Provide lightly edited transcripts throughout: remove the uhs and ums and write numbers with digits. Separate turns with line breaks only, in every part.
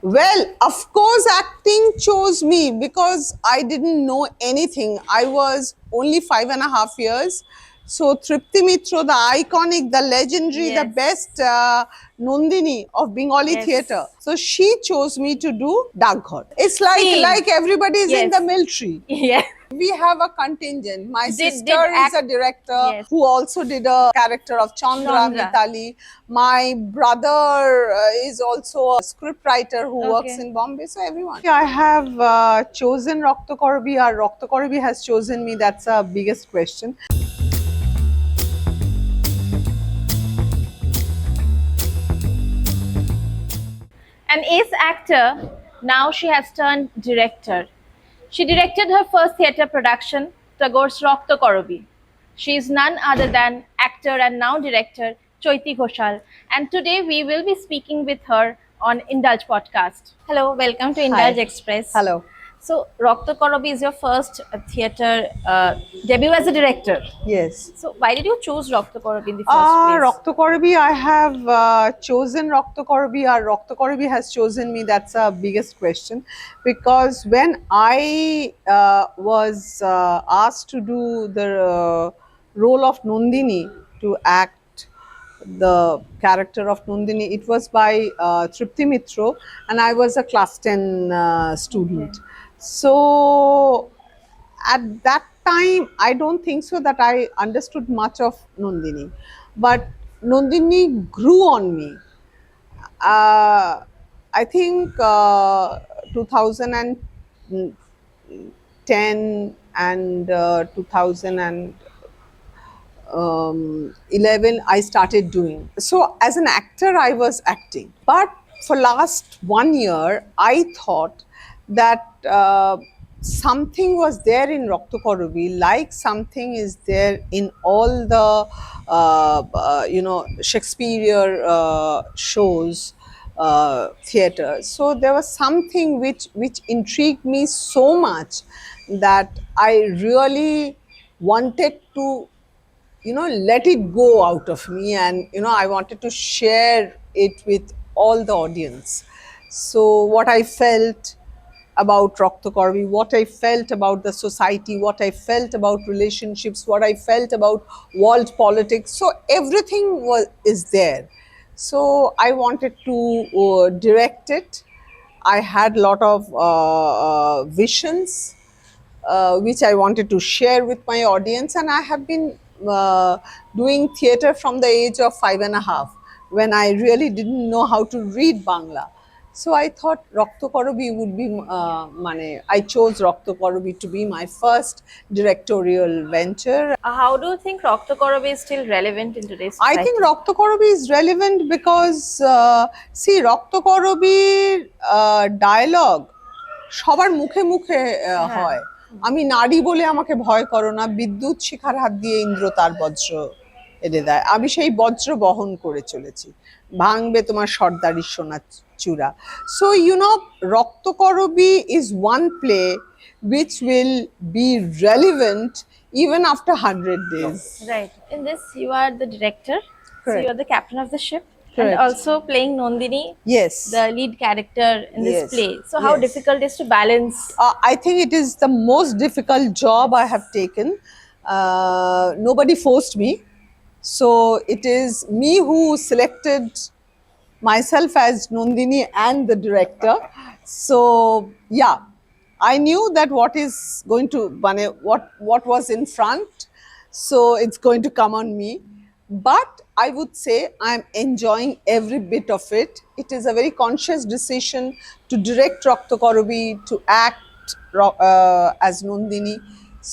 Well, of course, acting chose me because I didn't know anything. I was only 5.5 years. So Tripti Mitra, the iconic, the legendary, the
Yes.
best Nandini of Bengali
Yes.
theatre. So she chose me to do Daghor. It's like
See,
everybody is in
yes.
the military.
Yeah.
We have a contingent. My
Did
sister is a
act.
director
Yes.
who also did a character of Chandra
Chandra.
Mitali. My brother is also a script writer who works
Okay.
in Bombay. So everyone. I have chosen Rakta Korbi, or Rakta Korbi has chosen me. That's the biggest question.
An ace actor, now she has turned director. She directed her first theatre production, Tagore's Rokto Korobi. She is none other than actor and now director Choiti Ghoshal, and today we will be speaking with her on Indulge podcast. Hello, welcome to Indulge
Hi.
Express.
Hello.
So, Rokto Korobi is your first theatre debut as a director.
Yes.
So, why did you choose Rokto Korobi in the first place?
Rakta Korbi, I have chosen Rakta Korbi, or Rakta Korbi has chosen me. That's the biggest question. Because when I was asked to do the role of Nandini, to act the character of Nandini, it was by Tripti Mitra, and I was a class 10 student.
Okay.
So at that time, I don't think so that I understood much of Nandini, but Nandini grew on me. I think 2010 and 2011 I started doing. So as an actor, I was acting, but for last 1 year, I thought that something was there in Rakta Korobi, like something is there in all the Shakespeare shows, theatre. So there was something which intrigued me so much that I really wanted to let it go out of me, and I wanted to share it with all the audience. So what I felt about Rakta Korbi, what I felt about the society, what I felt about relationships, what I felt about world politics, so everything is there. So I wanted to direct it. I had a lot of visions which I wanted to share with my audience. And I have been doing theatre from the age of 5.5, when I really didn't know how to read Bangla. So I thought Rakta Korobi would be, I chose Rakta Korobi to be my first directorial venture.
How do you think Rokto Korobi is still relevant in today's
I
society?
think Rakta Korobi is relevant because, see, Rakta Korobiর dialogue সবার মুখে মুখে হয়। আমি নারী বলে আমাকে ভয় করো না, বিদ্যুৎ শিখার হাত দিয়ে ইন্দ্র তার বজ্র এনে দেয়, আমি সেই বজ্র বহন করে চলেছি, ভাঙবে তোমার সর্দারির সোনা চূড়া। So Raktakarabi is one play which will be relevant even after 100 days.
Right. In this, you are the director. So
Correct.
you are the captain of the ship.
Correct.
And also playing Nandini,
Yes.
the lead character in this
Yes.
play. So how
Yes.
difficult is to balance?
I think it is the most difficult job I have taken. Nobody forced me. So it is me who selected myself as Nandini and the director. So yeah, I knew that what is going to, what was in front. So it's going to come on me. But I would say I'm enjoying every bit of it. It is a very conscious decision to direct Rakta Korobi, to act as Nandini.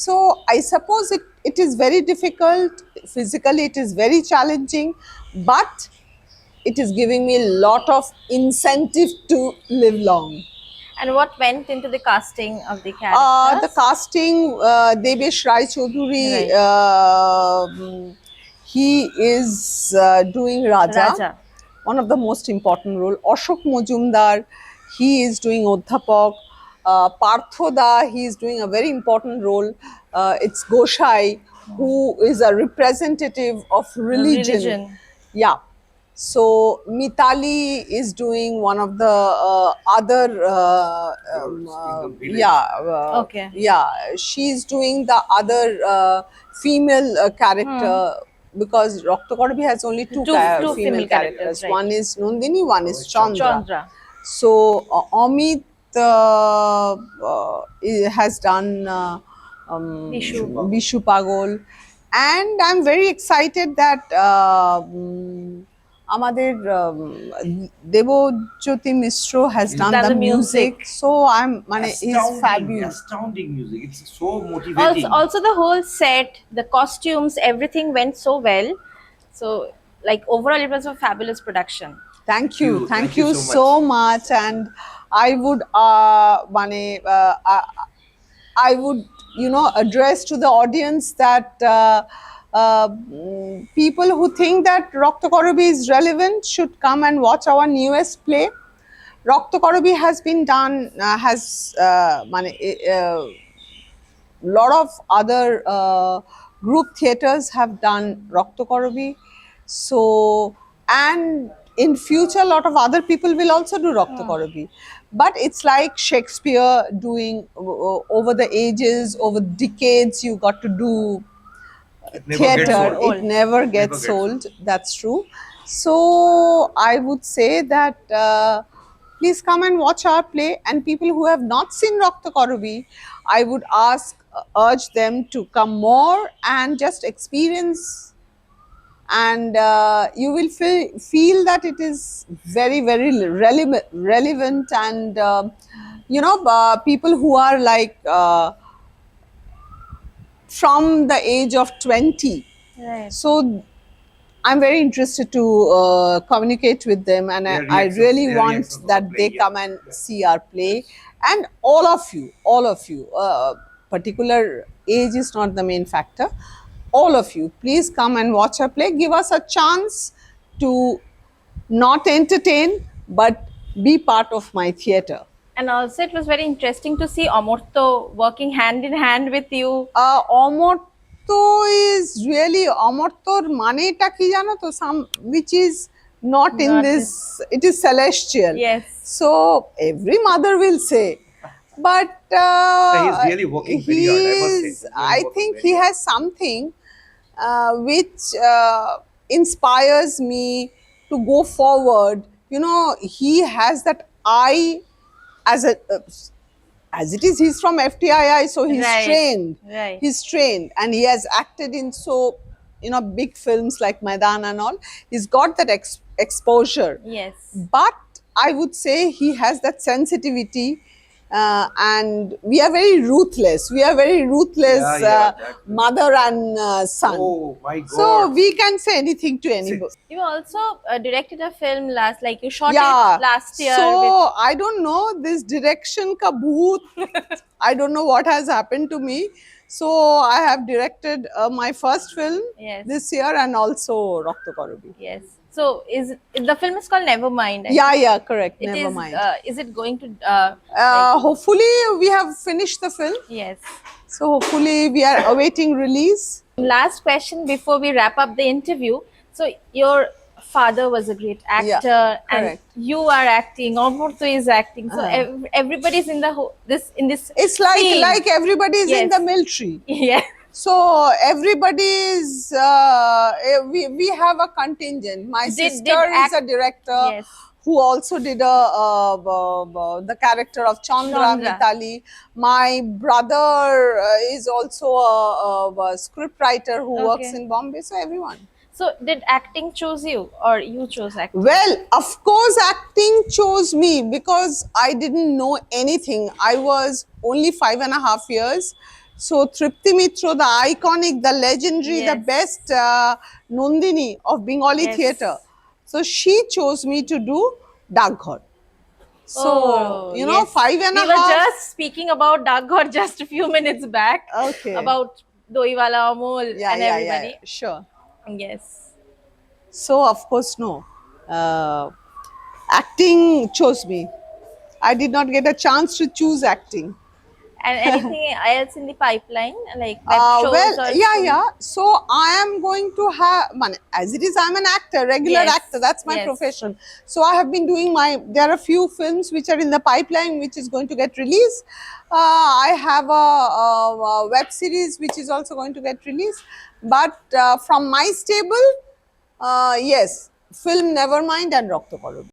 So I suppose it is very difficult. Physically, it is very challenging, but it is giving me a lot of incentive to live long.
And what went into the casting of the characters?
The casting, Debesh Rai Chaudhuri,
Right.
he is doing Raja,
Raja.
one of the most important role. Ashok Mojumdar, he is doing Odhyapak. Partho Da, he is doing a very important role. It's Goshai, who is a representative of religion.
Religion.
Yeah. So Mitali is doing one of the other
Village.
Okay.
yeah, she's doing the other female character, because Rakta Korbi has only
Two
female
female characters,
characters.
right.
One is Nandini, one is
is
Chandra.
Chandra.
So Amit has done
Vishu.
Bishu Pagol, and I'm very excited that আমাদের দেবজ্যোতি মিশ্র has done
Done
the
the music.
music. So I'm মানে is fabulous.
Astounding music. It's so motivating.
Also the whole set, the costumes, everything went so well. So like overall it was a fabulous production.
Thank you, thank you
so
so much. And I would মানে I would, you know, address to the audience that people who think that Rakta Korobi is relevant should come and watch our newest play. Rakta Korobi has been done, has মানে lot of other group theaters have done Rakta Korobi. So, and in future, a lot of other people will also do Rakta Korobi. But it's like Shakespeare doing over the ages, over decades, you got to do
It never gets
theater.
old.
It never gets
gets
old. That's true. So I would say that please come and watch our play. And people who have not seen Rakta Korobi, I would urge them to come more and just experience. And you will feel that it is very, very relevant. And you know, people who are like from the age of 20.
Right.
So I'm very interested to communicate with them, and
Their
I
reactions-
really
their
want
reactions on
that
the
they
play,
come
yeah.
and see our play. And all of you, particular age is not the main factor. All of you, please come and watch our play. Give us a chance to not entertain, but be part of my theatre.
And also it was very interesting to see Omorto working hand in hand with you.
Amartya is really অমর্ত্যর মানেটা কি জানো তো, some which is not in
Not
this, it is celestial.
Yes.
So every mother will say, but
he's really working very hard, I must say. He's really
I
working
think
very
he
hard.
has something which inspires me to go forward. You know, he has that eye as a as it is, he's from FTII, so he's
Right.
trained.
Right.
He's trained, and he has acted in so, you know, big films like Maidan and all. He's got that exposure.
Yes.
But I would say he has that sensitivity, and we are very ruthless. We are very ruthless
that-
mother and son.
Oh my God.
So we can say anything to anybody.
You also directed a film like you shot
Yeah.
it last year.
So
with,
I don't know this direction ka bhoot. I don't know what has happened to me. So I have directed my first film
Yes.
this year, and also Rakta Korobi.
yes. So the film is called Nevermind.
Yeah, correct.
It
Never
is,
mind.
Is it going to?
Hopefully we have finished the film.
Yes.
So hopefully we are awaiting release.
Last question before we wrap up the interview. So your father was a great actor, and
correct.
you are acting. Omurto is acting. So everybody's in the in this.
It's like
scene.
like everybody is in
Yes.
the military.
Yeah.
So everybody is we have a contingent. My
Did
sister is
act-
a director
Yes.
who also did the character of Chandra
Chandra.
Mitali. My brother is also a script writer who works
Okay.
in Bombay. So everyone.
So did acting choose you, or you chose acting?
Well, of course, acting chose me because I didn't know anything. I was only 5.5 years. So Tripti Mitra, the iconic, the legendary, the
Yes.
best Nandini of Bengali
Yes.
theatre. So she chose me to do Dagghar. So, you know,
yes.
5.5.
We were just speaking about Daghar just a few minutes back.
Okay.
About Doiwala, Amol, and everybody.
Sure.
Yes.
So, of course, no. Acting chose me. I did not get a chance to choose acting.
And anything else in the pipeline, like web shows
well,
or
yeah,
film?
yeah. So I am going to have, as it is, I'm an actor, regular
Yes,
actor. That's my
yes.
profession. So I have been doing there are a few films which are in the pipeline, which is going to get released. I have a web series which is also going to get released. But from my stable, yes, film Nevermind and Rakta Korobi.